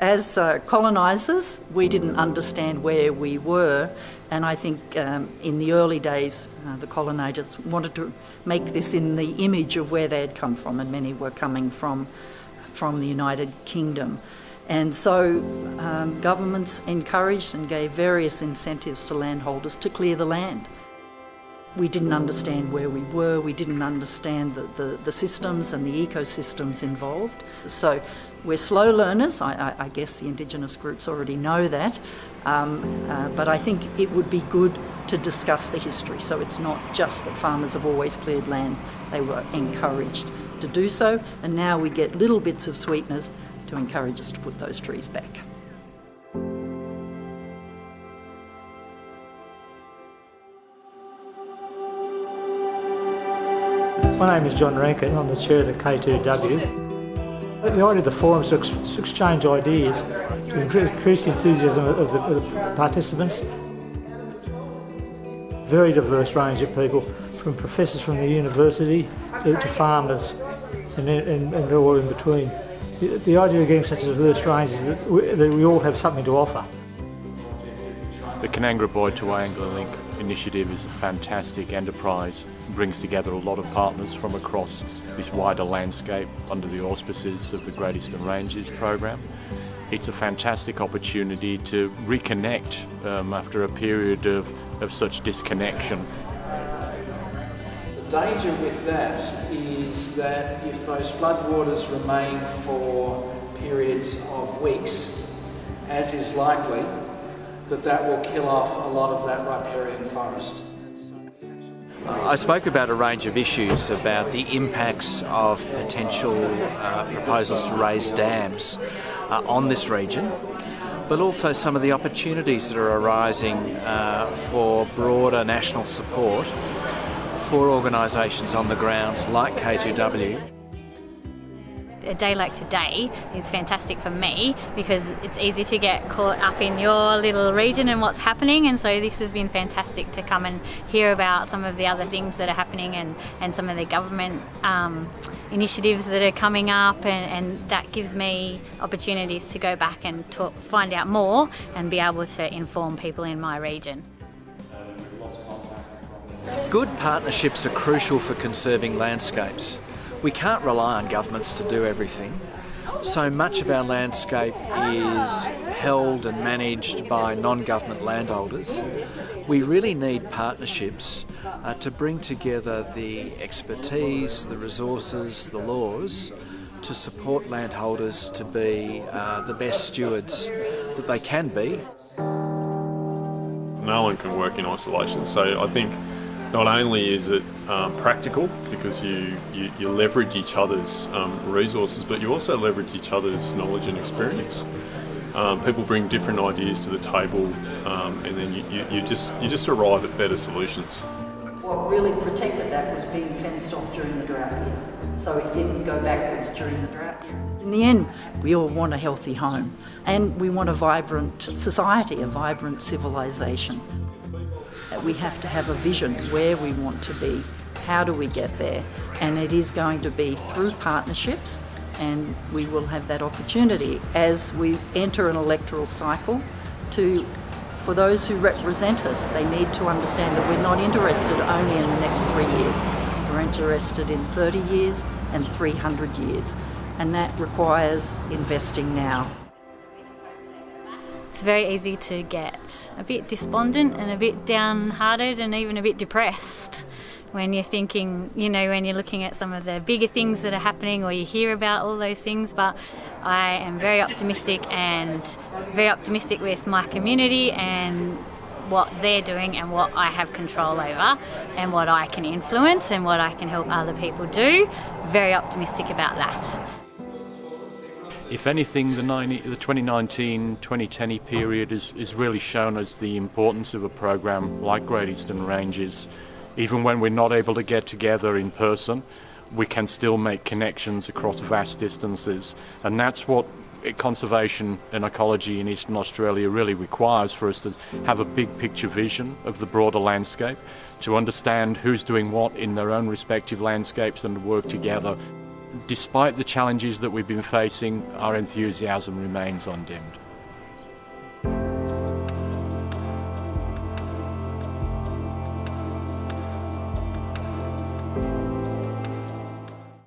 As colonisers, we didn't understand where we were, and I think in the early days the colonisers wanted to make this in the image of where they had come from, and many were coming from the United Kingdom. And so governments encouraged and gave various incentives to landholders to clear the land. We didn't understand where we were, we didn't understand the systems and the ecosystems involved. So we're slow learners. I guess the Indigenous groups already know that, but I think it would be good to discuss the history. So it's not just that farmers have always cleared land, they were encouraged to do so, and now we get little bits of sweeteners to encourage us to put those trees back. My name is John Rankin, I'm the chair of the K2W. The idea of the forum is to exchange ideas, to increase the enthusiasm of the participants. Very diverse range of people, from professors from the university to farmers and all in between. The idea of getting such a diverse range is that we all have something to offer. The Canangra Boy to Angler Link initiative is a fantastic enterprise. It brings together a lot of partners from across this wider landscape under the auspices of the Great Eastern Ranges program. It's a fantastic opportunity to reconnect after a period of such disconnection. The danger with that is that if those floodwaters remain for periods of weeks, as is likely, that will kill off a lot of that riparian forest. I spoke about a range of issues, about the impacts of potential proposals to raise dams on this region, but also some of the opportunities that are arising for broader national support for organisations on the ground like K2W. A day like today is fantastic for me because it's easy to get caught up in your little region and what's happening, and so this has been fantastic to come and hear about some of the other things that are happening and some of the government initiatives that are coming up, and that gives me opportunities to go back and find out more and be able to inform people in my region. Good partnerships are crucial for conserving landscapes. We can't rely on governments to do everything. So much of our landscape is held and managed by non-government landholders. We really need partnerships to bring together the expertise, the resources, the laws to support landholders to be the best stewards that they can be. No one can work in isolation, so I think not only is it practical because you leverage each other's resources, but you also leverage each other's knowledge and experience. People bring different ideas to the table, and then you just arrive at better solutions. What really protected that was being fenced off during the drought years, so it didn't go backwards during the drought years. In the end, we all want a healthy home, and we want a vibrant society, a vibrant civilization. We have to have a vision where we want to be, how do we get there, and it is going to be through partnerships, and we will have that opportunity as we enter an electoral cycle for those who represent us. They need to understand that we're not interested only in the next 3 years, we're interested in 30 years and 300 years, and that requires investing now. It's very easy to get a bit despondent and a bit downhearted and even a bit depressed when you're thinking, when you're looking at some of the bigger things that are happening or you hear about all those things. But I am very optimistic with my community and what they're doing and what I have control over and what I can influence and what I can help other people do. Very optimistic about that. If anything, the 2019-2010 period is really shown us the importance of a program like Great Eastern Ranges. Even when we're not able to get together in person, we can still make connections across vast distances, and that's what conservation and ecology in Eastern Australia really requires, for us to have a big picture vision of the broader landscape, to understand who's doing what in their own respective landscapes and to work together. despite the challenges that we've been facing, our enthusiasm remains undimmed.